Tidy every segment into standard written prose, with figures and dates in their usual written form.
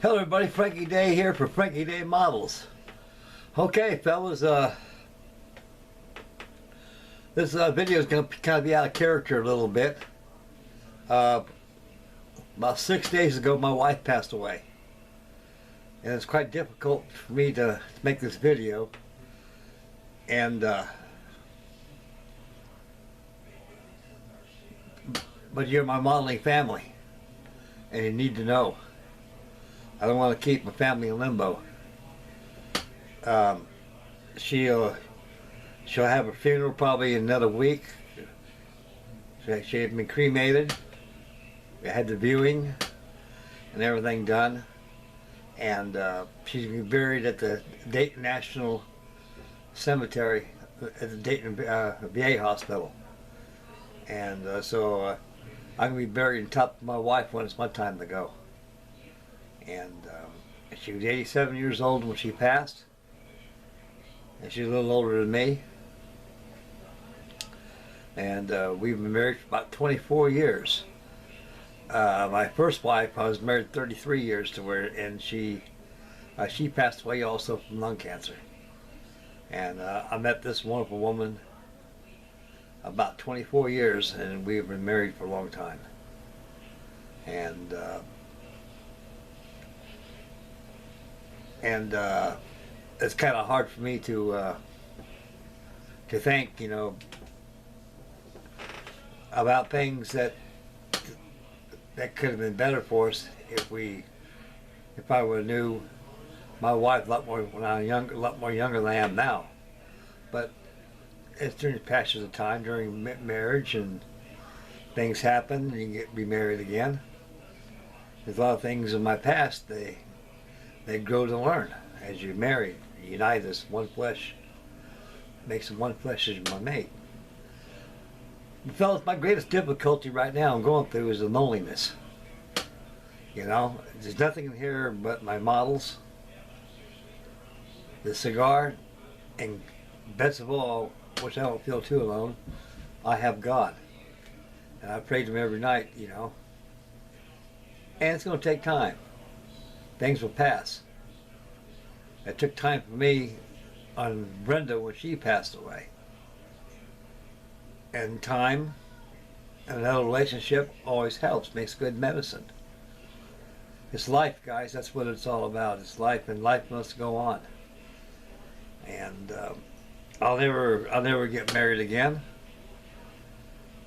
Hello everybody, Frankie Day here for Frankie Day Models. Okay fellas, this video is going to kind of be out of character a little bit. About 6 days ago my wife passed away. And it's quite difficult for me to make this video. And but you're my modeling family and you need to know. I don't want to keep my family in limbo. She'll have her funeral probably in another week. She had been cremated. We had the viewing and everything done, and she's been buried at the Dayton National Cemetery at the Dayton VA Hospital. And so I'm gonna be buried on top of my wife when it's my time to go. And she was 87 years old when she passed, and she's a little older than me. And we've been married for about 24 years. My first wife, I was married 33 years to her, and she passed away also from lung cancer. And I met this wonderful woman about 24 years, and we've been married for a long time. And it's kind of hard for me to think, you know, about things that could have been better for us if I would have knew my wife a lot more when I was younger, a lot more younger than I am now. But it's during the passage of time, during marriage, and things happen, and you get remarried again. There's a lot of things in my past they grow to learn as you marry, unite as one flesh, makes them one flesh as my mate. Fellas, my greatest difficulty right now I'm going through is the loneliness. You know, there's nothing in here but my models, the cigar, and best of all, which I don't feel too alone, I have God. And I pray to him every night, you know. And it's going to take time. Things will pass. It took time for me on Brenda when she passed away. And time and another relationship always helps, makes good medicine. It's life, guys. That's what it's all about. It's life, and life must go on. And I'll never get married again.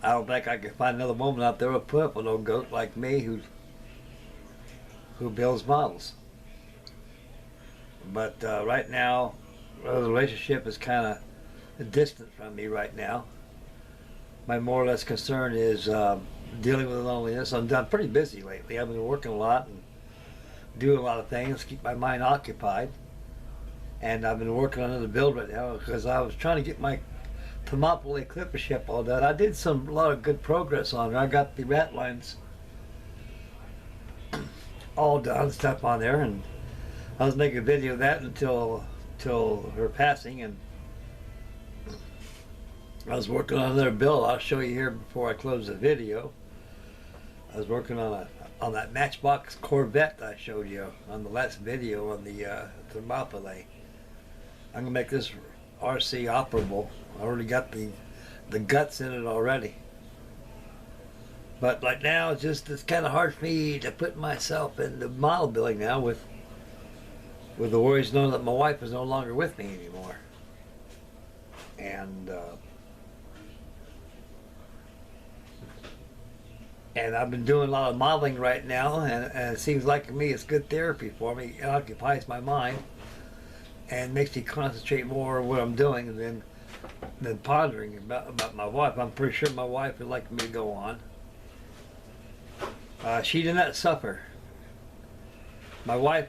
I don't think I can find another woman out there who'll put up with a goat like me who builds models. But right now, the relationship is kind of distant from me right now. My more or less concern is dealing with loneliness. I'm pretty busy lately. I've been working a lot and doing a lot of things to keep my mind occupied. And I've been working on another build right now because I was trying to get my Thermopylae clipper ship all done. I did a lot of good progress on it. I got the rat lines all done, stuff on there, and I was making a video of that until her passing, and I was working on another build. I'll show you here before I close the video. I was working on that Matchbox Corvette that I showed you on the last video on the Thermopylae. I'm gonna make this RC operable. I already got the guts in it already. But like now, it's kind of hard for me to put myself in the model building now with the worries knowing that my wife is no longer with me anymore. And I've been doing a lot of modeling right now, and it seems like to me it's good therapy for me. It occupies my mind and makes me concentrate more on what I'm doing than pondering about my wife. I'm pretty sure my wife would like me to go on. She did not suffer. My wife,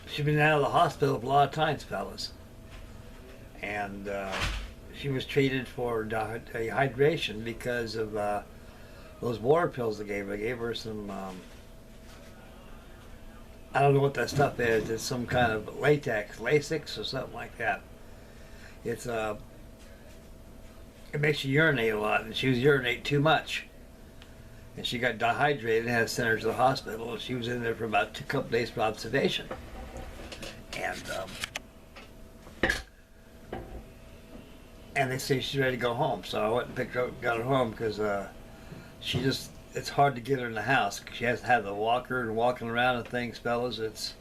she's been out of the hospital a lot of times, fellas. And she was treated for dehydration because of those water pills they gave her. They gave her some, I don't know what that stuff is. It's some kind of Lasix or something like that. It's it makes you urinate a lot, and she was urinating too much. and she got dehydrated and had to send her to the hospital. She was in there for about a couple days for observation. And they say she's ready to go home. So I went and picked her up and got her home because it's hard to get her in the house. She has to have the walker and walking around and things, fellas.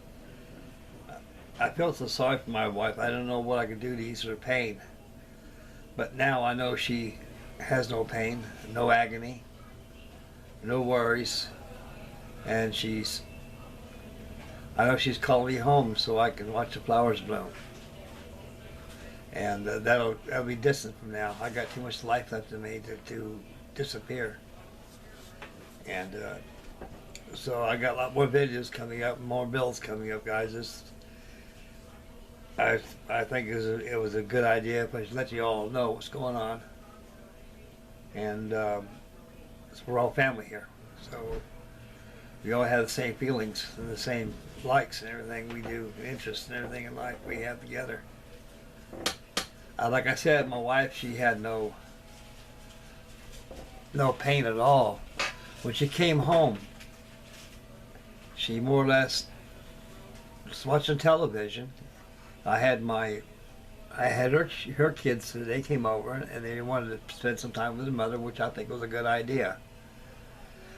I felt so sorry for my wife. I don't know what I could do to ease her pain. But now I know she has no pain, no agony, no worries. And I know she's calling me home so I can watch the flowers bloom. And that'll be distant from now. I got too much life left in me to disappear. And so I got a lot more videos coming up, more bills coming up, guys. I think it was a good idea if I should let you all know what's going on. And we're all family here. So we all have the same feelings and the same likes and everything we do, interests and everything in life we have together. Like I said, my wife, she had no pain at all. When she came home, she more or less was watching television. I had her kids, so they came over and they wanted to spend some time with their mother, which I think was a good idea.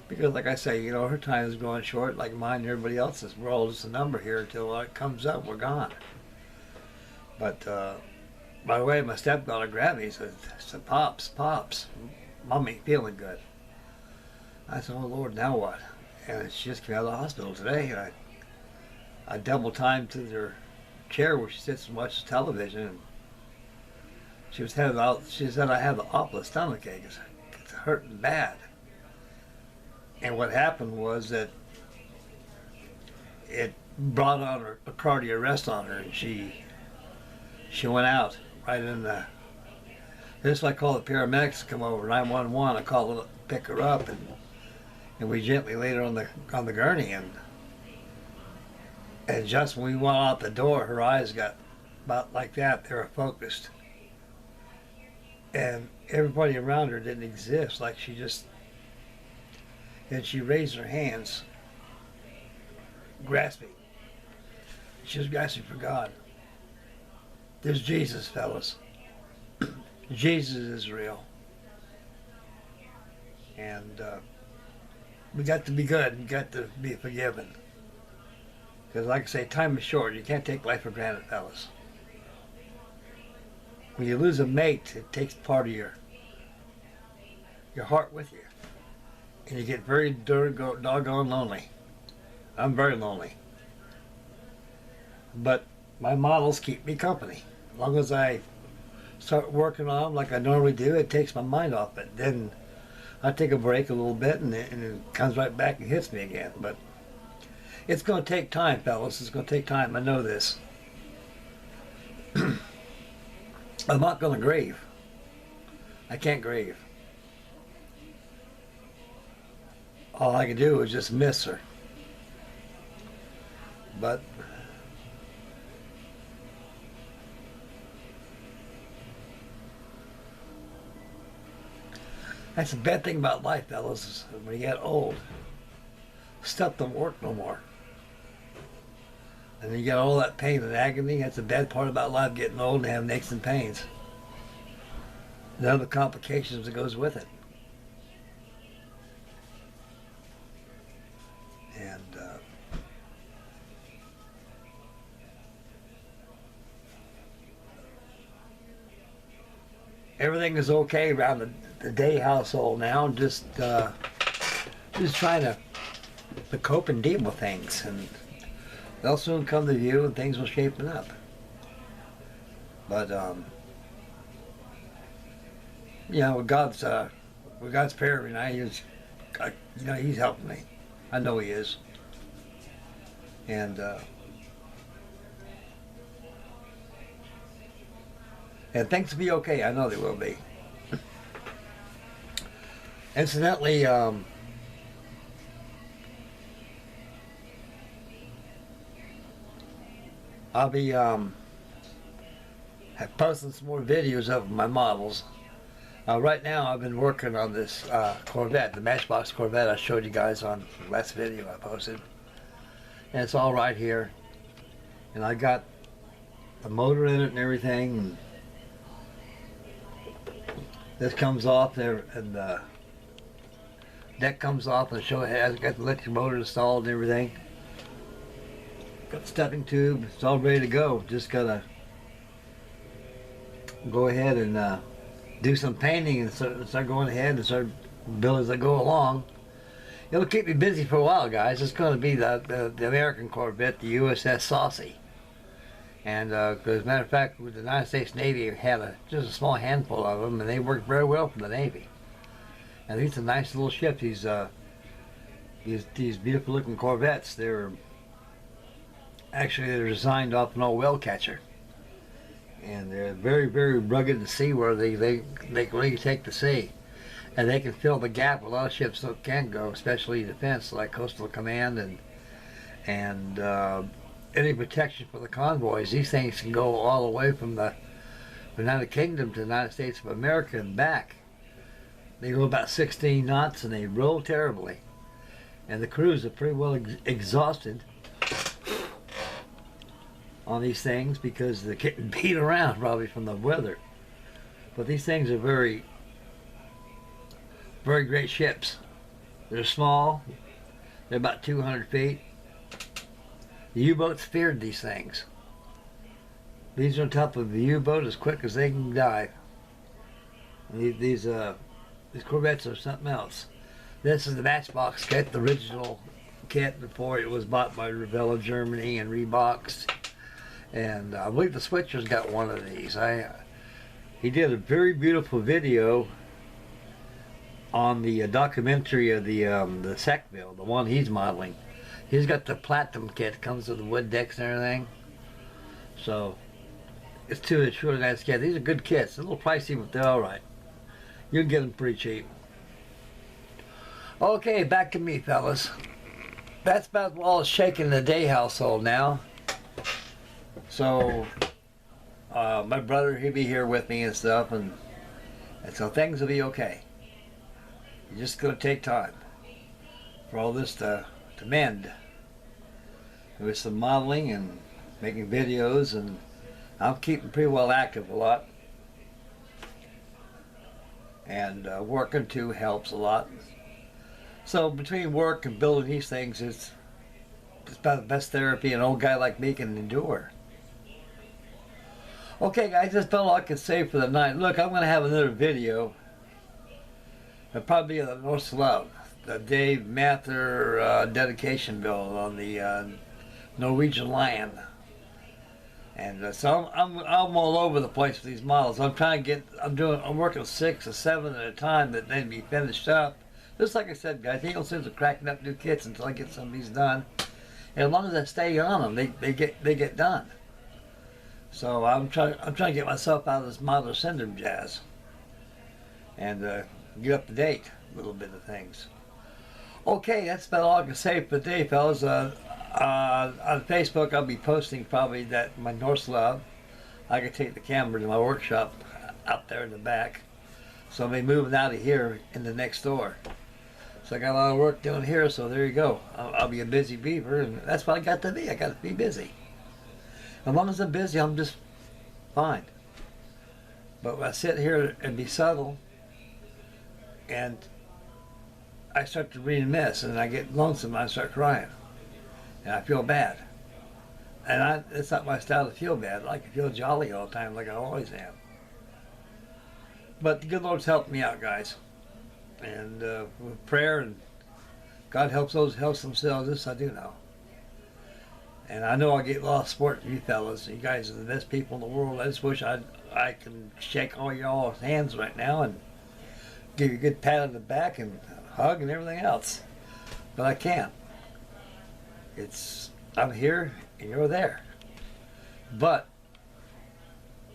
Because like I say, you know, her time is growing short, like mine and everybody else's. We're all just a number here until it comes up, we're gone. But by the way, my stepdaughter grabbed me and said, Pops, Mom ain't feeling good. I said, oh Lord, now what? And she just came out of the hospital today. I double timed to her chair where she sits and watches television, and she said I have the awful stomachache. It's hurting bad. And what happened was that it brought on a cardiac arrest on her, and she went out right in the. Just like call the paramedics to come over, 911. I called them, pick her up, and we gently laid her on the gurney, and just when we went out the door, her eyes got about like that. They were focused, and everybody around her didn't exist. Like and she raised her hands, grasping. She was grasping for God. There's Jesus, fellas. Jesus is real. And we got to be good. We got to be forgiven. Because like I say, time is short. You can't take life for granted, fellas. When you lose a mate, it takes part of your heart with you. And you get very doggone lonely. I'm very lonely. But my models keep me company. As long as I start working on them like I normally do, it takes my mind off it. Then I take a break a little bit and it comes right back and hits me again. But it's going to take time, fellas. It's going to take time. I know this. I'm not going to grieve. I can't grieve. All I can do is just miss her. But that's the bad thing about life, fellas, is when you get old, stuff don't work no more. And you get all that pain and agony. That's the bad part about life, getting old and having aches and pains. The other complications that goes with it. And everything is okay around the Day household now. Just trying to cope and deal with things, and they'll soon come to view, and things will shapen up. But you know, with God's prayer, He's helping me. I know He is, and things will be okay. I know they will be. Incidentally, I'll be posting some more videos of my models. Right now I've been working on this Corvette, the Matchbox Corvette I showed you guys on the last video I posted. And it's all right here. And I got the motor in it and everything. And this comes off there, and the deck comes off, and the show has got the electric motor installed and everything. Got the stepping tube. It's all ready to go. Just gotta go ahead and do some painting and start going ahead and start building as I go along. It'll keep me busy for a while, guys. It's going to be the American Corvette, the USS Saucy. And as a matter of fact, the United States Navy had just a small handful of them, and they worked very well for the Navy. And these are nice little ships. These beautiful looking Corvettes. They're designed off an old whale catcher, and they're very, very rugged and seaworthy. They really take the sea, and they can fill the gap a lot of ships can't go, especially defense like Coastal Command and any protection for the convoys. These things can go all the way from the United Kingdom to the United States of America and back. They go about 16 knots and they roll terribly. And the crews are pretty well exhausted on these things because they're getting beat around probably from the weather. But these things are very, very great ships. They're small. They're about 200 feet. The U-boats feared these things. These are on top of the U-boat as quick as they can dive. And these Corvettes are something else. This is the Matchbox kit, the original kit before it was bought by Revell Germany and reboxed. And I believe the Switcher's got one of these. He did a very beautiful video on the documentary of the Sackville, the one he's modeling. He's got the platinum kit. It comes with the wood decks and everything. So it's really nice kit. These are good kits. A little pricey, but they're all right. You can get them pretty cheap. Okay, back to me, fellas. That's about all shaking the day household now. So my brother, he'll be here with me and stuff, and so things will be okay. You're just gonna take time for all this to mend. With some modeling and making videos, and I'm keeping pretty well active a lot. And working too helps a lot. So between work and building these things, it's about the best therapy an old guy like me can endure. Okay, guys, that's about all I can say for the night. Look, I'm going to have another video. It'll probably be the Norse Love, the Dave Mather dedication build on the Norwegian Lion. And so I'm all over the place with these models. I'm working 6 or 7 at a time that then be finished up. Just like I said, guys, ain't no sense of cracking up new kits until I get some of these done. And as long as I stay on them, they get done. So I'm trying to get myself out of this modeler syndrome jazz and get up to date a little bit of things. Okay, that's about all I can say for today, fellas. On Facebook, I'll be posting probably my Norse Love. I can take the camera to my workshop out there in the back. So I'll be moving out of here in the next door. So I got a lot of work doing here, so there you go. I'll be a busy beaver, and that's what I got to be. I got to be busy. As long as I'm busy, I'm just fine. But when I sit here and be subtle, and I start to read a mess, and I get lonesome, and I start crying. And I feel bad. And it's not my style to feel bad. I like to feel jolly all the time, like I always am. But the good Lord's helped me out, guys. And with prayer, and God helps those who help themselves, this I do know. And I know I get a lot of support from you fellas. You guys are the best people in the world. I just wish I can shake all y'all's hands right now and give you a good pat on the back and a hug and everything else. But I can't. I'm here and you're there. But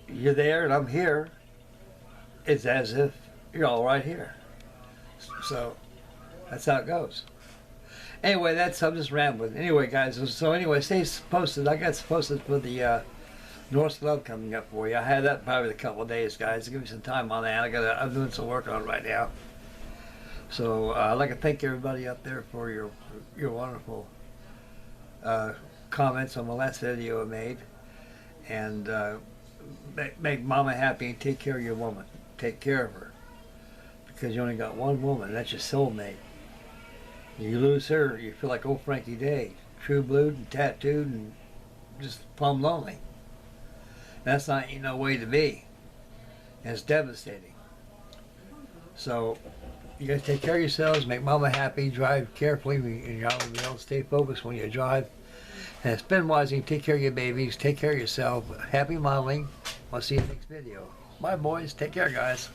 you're there and I'm here. It's as if you're all right here. So that's how it goes. Anyway, I'm just rambling. Anyway, guys, so anyway, stay posted. I got posted for the North Love coming up for you. I had that probably a couple of days, guys. Give me some time on that. I'm doing some work on it right now. So I'd like to thank everybody out there for your wonderful comments on my last video I made. And make mama happy and take care of your woman. Take care of her. Because you only got one woman. That's your soulmate. You lose her, you feel like old Frankie Day. True blued and tattooed and just plumb lonely. That's not no way to be. And it's devastating. So you guys take care of yourselves, make mama happy, drive carefully, and y'all will be able to stay focused when you drive. And spend wisely, take care of your babies, take care of yourself. Happy modeling. I'll see you next video. Bye boys, take care guys.